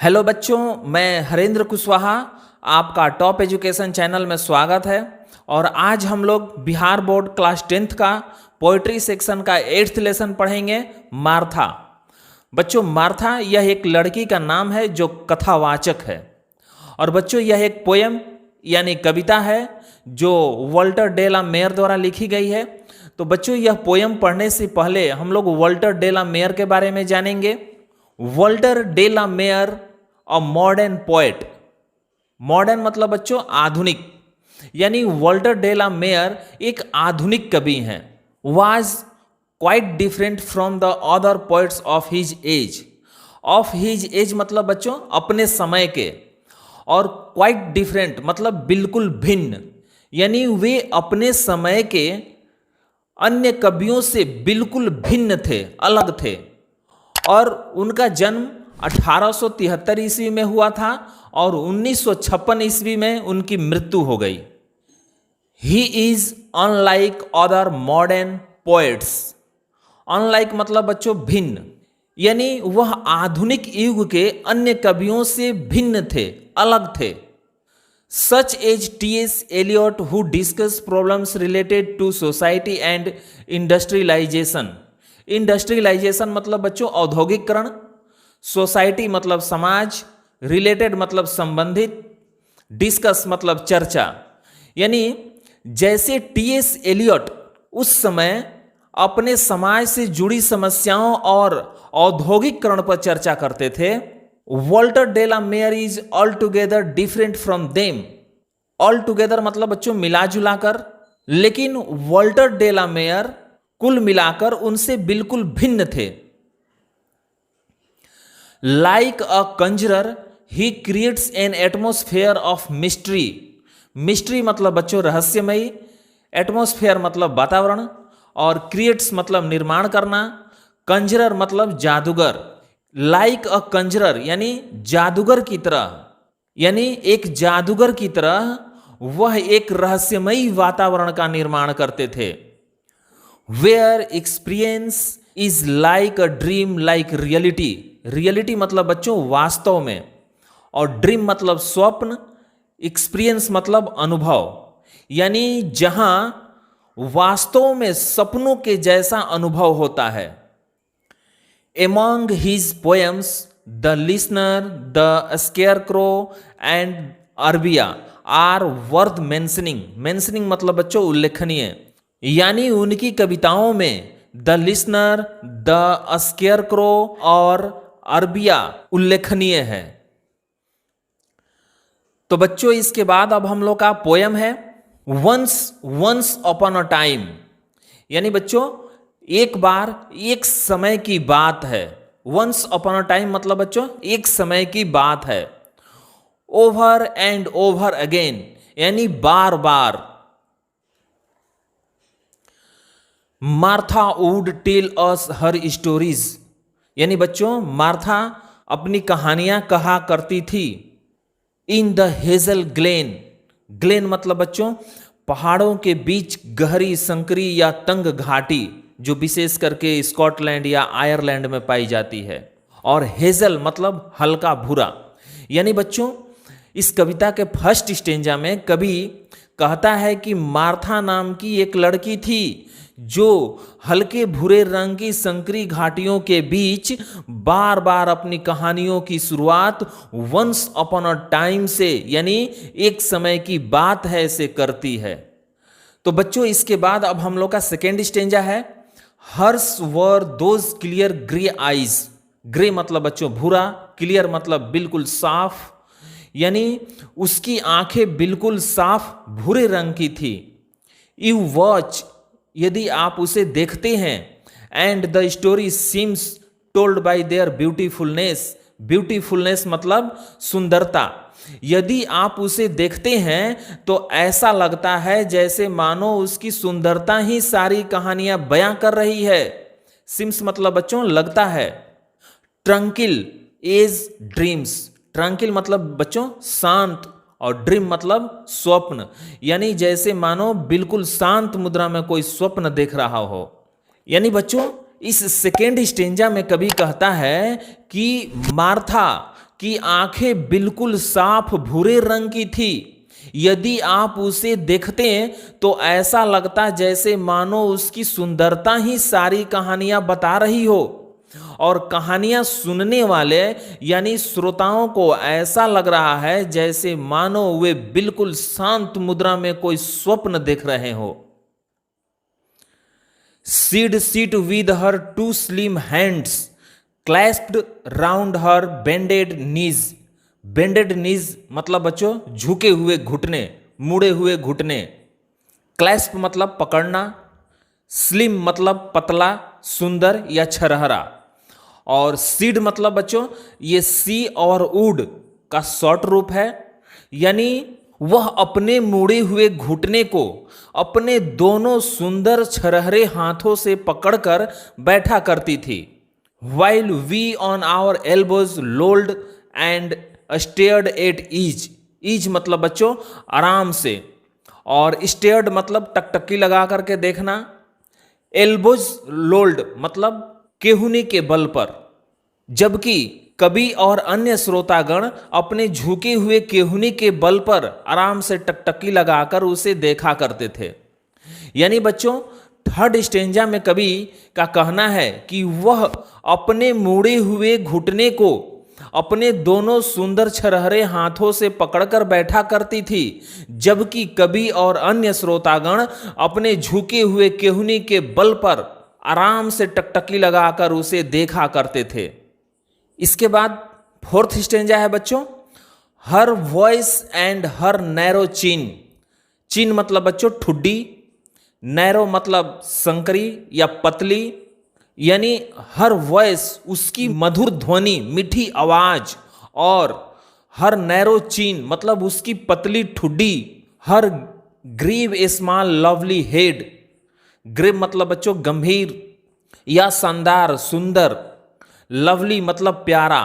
Hello बच्चों, मैं हरेंद्र कुशवाहा, आपका टॉप एजुकेशन चैनल में स्वागत है। और आज हम लोग बिहार बोर्ड क्लास 10th का पोइट्री सेक्शन का 8th लेसन पढ़ेंगे, मार्था। बच्चों, मार्था यह एक लड़की का नाम है जो कथावाचक है। और बच्चों, यह एक पोयम यानी कविता है जो वॉल्टर डे ला मेयर द्वारा लिखी गई है। तो बच्चों, यह पोयम पढ़ने से पहले हम लोग वॉल्टर डे ला मेयर के बारे में जानेंगे। Walter de la Mare a modern poet. Modern मतलब बच्चों आधुनिक, यानी वॉल्टर डे ला मेयर एक आधुनिक कवि हैं। Was quite different from the other poets of his age. Of his age मतलब बच्चों अपने समय के, और क्वाइट डिफरेंट मतलब बिल्कुल भिन्न, यानी वे अपने समय के अन्य कवियों से बिल्कुल भिन्न थे, अलग थे। और उनका जन्म 1873 ईस्वी में हुआ था और 1956 ईस्वी में उनकी मृत्यु हो गई। He is unlike other modern poets. Unlike मतलब बच्चों भिन्न, यानी वह आधुनिक युग के अन्य कवियों से भिन्न थे, अलग थे। Such as T.S. Eliot who discuss problems related to society and industrialization। Industrialization मतलब बच्चों औद्योगिकरण, सोसाइटी मतलब समाज, रिलेटेड मतलब संबंधित, डिस्कस मतलब चर्चा। यानी जैसे T.S. एलियट उस समय अपने समाज से जुड़ी समस्याओं और औद्योगिकरण पर चर्चा करते थे, Walter de la Mare is all together different from them. All together मतलब बच्चों मिला जुला कर, लेकिन वॉल्टर डे ला मेयर कुल मिलाकर उनसे बिल्कुल भिन्न थे। Like a conjurer he creates an atmosphere of mystery. Mystery मतलब बच्चों रहस्यमयी, एटमोस्फेयर मतलब वातावरण, और क्रिएट्स मतलब निर्माण करना, कंजरर मतलब जादूगर। लाइक अ कंजरर यानी जादूगर की तरह, यानी एक जादूगर की तरह वह एक रहस्यमयी वातावरण का निर्माण करते थे। Where experience is like a dream like reality. Reality मतलब बच्चों वास्तव में, और ड्रीम मतलब स्वप्न, एक्सपीरियंस मतलब अनुभव, यानी जहां वास्तव में सपनों के जैसा अनुभव होता है। Among his poems, The Listener, The Scarecrow and Arabia are worth mentioning। mentioning मतलब बच्चों उल्लेखनीय, यानी उनकी कविताओं में द लिसनर, द स्केयरक्रो और अरबिया उल्लेखनीय है। तो बच्चों इसके बाद अब हम लोग का पोयम है वंस अपॉन अ टाइम। यानी बच्चों एक बार, एक समय की बात है। वंस अपॉन अ टाइम मतलब बच्चों एक समय की बात है। ओवर एंड ओवर अगेन यानी बार बार। Martha would tell us her stories. यानी बच्चों मार्था अपनी कहानियां कहा करती थी। In the hazel glen. Glen मतलब बच्चों पहाड़ों के बीच गहरी संकरी या तंग घाटी, जो विशेष करके स्कॉटलैंड या आयरलैंड में पाई जाती है। और हेजल मतलब हल्का भूरा। यानी बच्चों इस कविता के फर्स्ट स्टेंजा में कवि कहता है कि मार्था नाम की एक लड़की थी जो हल्के भूरे रंग की संकरी घाटियों के बीच बार बार अपनी कहानियों की शुरुआत वंस अपॉन अ टाइम से, यानी एक समय की बात है, से करती है। तो बच्चों इसके बाद अब हम लोग का सेकेंड स्टेंजा है। Hers were those clear grey eyes. Grey मतलब बच्चों भूरा, क्लियर मतलब बिल्कुल साफ, यानी उसकी आंखें बिल्कुल साफ भूरे रंग की थी। यू वॉच यदि आप उसे देखते हैं, and the story seems told by there beautifulness. Beautifulness मतलब सुंदरता। यदि आप उसे देखते हैं तो ऐसा लगता है जैसे मानो उसकी सुंदरता ही सारी कहानियां बयां कर रही है। सिम्स मतलब बच्चों लगता है। ट्रंकिल एज ड्रीम्स। ट्रंकिल मतलब बच्चों शांत, और ड्रीम मतलब स्वप्न, यानी जैसे मानो बिल्कुल शांत मुद्रा में कोई स्वप्न देख रहा हो। यानी बच्चों इस सेकेंड स्टेंजा में कवि कहता है कि मार्था कि आंखें बिल्कुल साफ भूरे रंग की थी। यदि आप उसे देखते तो ऐसा लगता जैसे मानो उसकी सुंदरता ही सारी कहानियां बता रही हो, और कहानियां सुनने वाले यानी श्रोताओं को ऐसा लग रहा है जैसे मानो वे बिल्कुल शांत मुद्रा में कोई स्वप्न देख रहे हो। She'd sit with her two slim hands clasped round her bended knees. Bended knees मतलब बच्चों झुके हुए घुटने, मुड़े हुए घुटने। क्लैस्प मतलब पकड़ना, स्लिम मतलब पतला, सुंदर या छरहरा, और सीड मतलब बच्चों ये सी और वुड का शॉर्ट रूप है, यानी वह अपने मुड़े हुए घुटने को अपने दोनों सुंदर छरहरे हाथों से पकड़कर बैठा करती थी। While we on our elbows lolled and stared at each. each मतलब बच्चों आराम से, और stared मतलब टकटकी लगा करके देखना। एल्बोज लोल्ड मतलब केहूनी के बल पर, जबकि कवि और अन्य श्रोतागण अपने झुके हुए केहूनी के बल पर आराम से टकटकी लगाकर उसे देखा करते थे। यानी बच्चों थर्ड स्टेंजा में कवि का कहना है कि वह अपने मुड़े हुए घुटने को अपने दोनों सुंदर छरहरे हाथों से पकड़कर बैठा करती थी, जबकि कवि और अन्य श्रोतागण अपने झुके हुए केहूनी के बल पर आराम से टकटकी लगाकर उसे देखा करते थे। इसके बाद फोर्थ स्टेंजा है बच्चों, her voice and her narrow chin. Chin मतलब बच्चों ठुड्डी, नैरो मतलब संकरी या पतली, यानी हर वॉइस उसकी मधुर ध्वनि, मीठी आवाज, और हर नैरो चिन मतलब उसकी पतली ठुड्डी, हर ग्रीव ए स्मॉल लवली हेड। ग्रीव मतलब बच्चों गंभीर या शानदार, सुंदर, लवली मतलब प्यारा,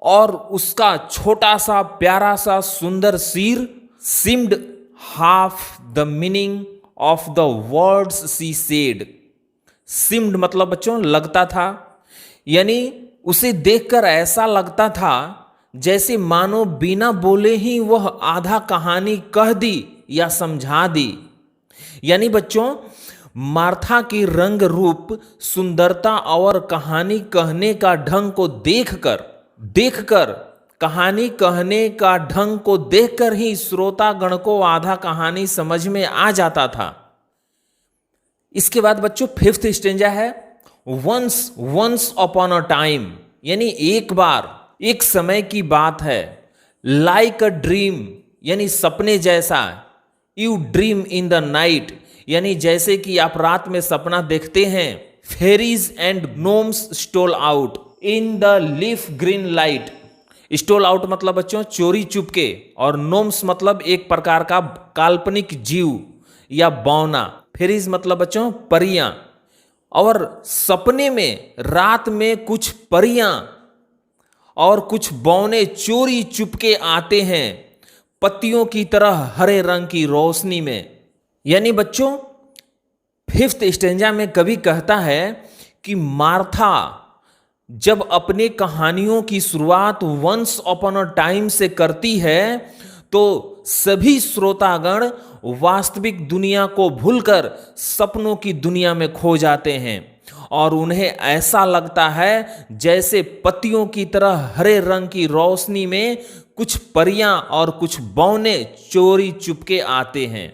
और उसका छोटा सा प्यारा सा सुंदर सिर। Seemed half the meaning of the words she said. Seemed मतलब बच्चों लगता था, यानी उसे देखकर ऐसा लगता था जैसे मानो बिना बोले ही वह आधा कहानी कह दी या समझा दी। यानी बच्चों मार्था की रंग रूप, सुंदरता और कहानी कहने का ढंग को देखकर कहानी कहने का ढंग को देखकर ही श्रोतागण को आधा कहानी समझ में आ जाता था। इसके बाद बच्चों फिफ्थ स्टेंजा है, वंस अपॉन अ टाइम, यानी एक बार, एक समय की बात है। लाइक अ ड्रीम यानी सपने जैसा। You dream in the night यानी जैसे कि आप रात में सपना देखते हैं। Fairies and gnomes stole out in the leaf green light. Stole out मतलब बच्चों चोरी चुपके, और नोम्स मतलब एक प्रकार का काल्पनिक जीव या बौना। फेरीज मतलब बच्चों परियां, और सपने में रात में कुछ परियां और कुछ बौने चोरी चुपके आते हैं, पत्तियों की तरह हरे रंग की रोशनी में। यानी बच्चों फिफ्थ स्टेंजा में कवि कहता है कि मार्था जब अपने कहानियों की शुरुआत वंस अपॉन अ टाइम से करती है तो सभी श्रोतागण वास्तविक दुनिया को भूलकर सपनों की दुनिया में खो जाते हैं, और उन्हें ऐसा लगता है जैसे पत्तियों की तरह हरे रंग की रोशनी में कुछ परियां और कुछ बौने चोरी चुपके आते हैं।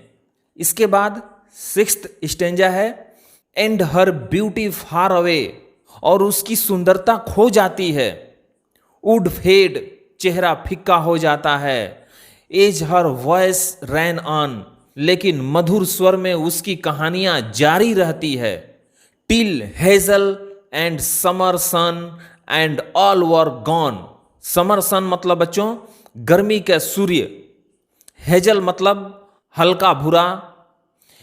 इसके बाद सिक्स्थ स्टेंजा है, and her beauty far away, और उसकी सुंदरता खो जाती है। वुड फेड चेहरा फिक्का हो जाता है। As her voice ran on, लेकिन मधुर स्वर में उसकी कहानियां जारी रहती है। Till hazel and summer sun and all were gone. Summer sun मतलब बच्चों गर्मी के सूर्य, हेजल मतलब हल्का भूरा,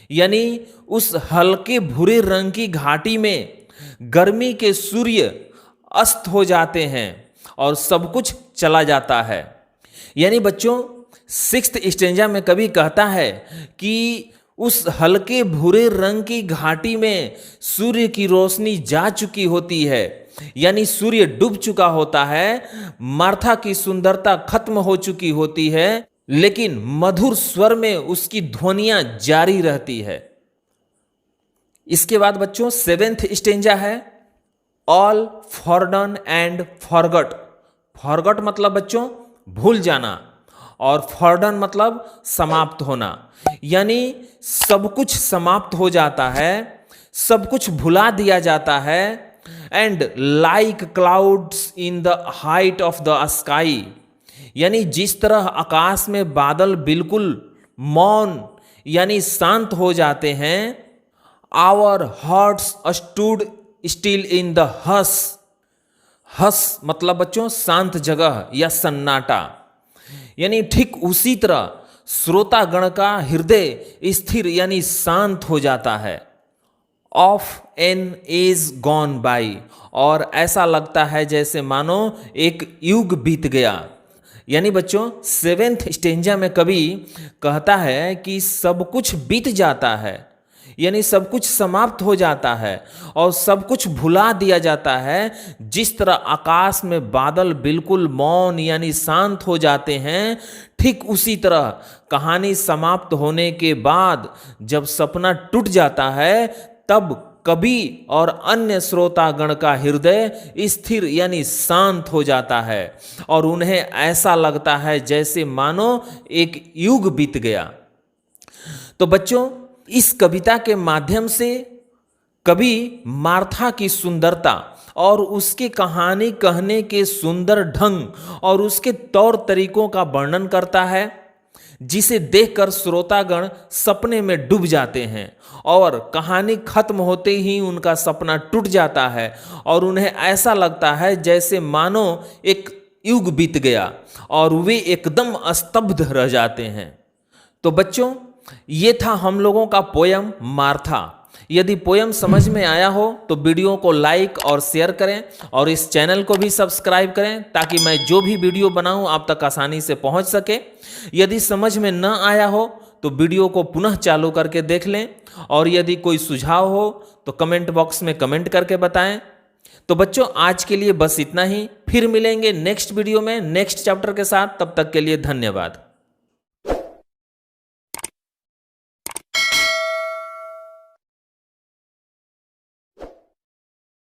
यानी उस हल्के भूरे रंग की घाटी में गर्मी के सूर्य अस्त हो जाते हैं और सब कुछ चला जाता है। यानी बच्चों सिक्स्थ स्टेंजा में कवि कहता है कि उस हल्के भूरे रंग की घाटी में सूर्य की रोशनी जा चुकी होती है यानी सूर्य डूब चुका होता है, मार्था की सुंदरता खत्म हो चुकी होती है, लेकिन मधुर स्वर में उसकी ध्वनियां जारी रहती है। इसके बाद बच्चों 7th स्टेंजा है ऑल फॉरडन एंड फॉरगट। फॉरगट मतलब बच्चों भूल जाना, और फॉरडन मतलब समाप्त होना, यानी सब कुछ समाप्त हो जाता है, सब कुछ भुला दिया जाता है। And like clouds in the height of the sky, यानी जिस तरह आकाश में बादल बिल्कुल मौन यानी शांत हो जाते हैं। Our hearts stood still in the hush. Hush मतलब बच्चों शांत जगह या सन्नाटा, यानी ठीक उसी तरह श्रोतागण का हृदय स्थिर यानी शांत हो जाता है। Of an age gone by, और ऐसा लगता है जैसे मानो एक युग बीत गया। यानी बच्चों 7th स्टेंजा में कवि कहता है कि सब कुछ बीत जाता है, यानी सब कुछ समाप्त हो जाता है और सब कुछ भुला दिया जाता है। जिस तरह आकाश में बादल बिल्कुल मौन यानी शांत हो जाते हैं, ठीक उसी तरह कहानी समाप्त होने के बाद जब सपना टूट जाता है, तब कवि और अन्य श्रोतागण का हृदय स्थिर यानी शांत हो जाता है और उन्हें ऐसा लगता है जैसे मानो एक युग बीत गया। तो बच्चों, इस कविता के माध्यम से कवि मार्था की सुंदरता और उसके कहानी कहने के सुंदर ढंग और उसके तौर तरीकों का वर्णन करता है, जिसे देखकर श्रोतागण सपने में डूब जाते हैं और कहानी खत्म होते ही उनका सपना टूट जाता है और उन्हें ऐसा लगता है जैसे मानो एक युग बीत गया और वे एकदम स्तब्ध रह जाते हैं। तो बच्चों, ये था हम लोगों का पोयम मार्था। यदि पोयम समझ में आया हो तो वीडियो को लाइक और शेयर करें और इस चैनल को भी सब्सक्राइब करें, ताकि मैं जो भी वीडियो बनाऊं आप तक आसानी से पहुंच सके। यदि समझ में न आया हो तो वीडियो को पुनः चालू करके देख लें, और यदि कोई सुझाव हो तो कमेंट बॉक्स में कमेंट करके बताएं। तो बच्चों, आज के लिए बस इतना ही। फिर मिलेंगे नेक्स्ट वीडियो में नेक्स्ट चैप्टर के साथ। तब तक के लिए धन्यवाद।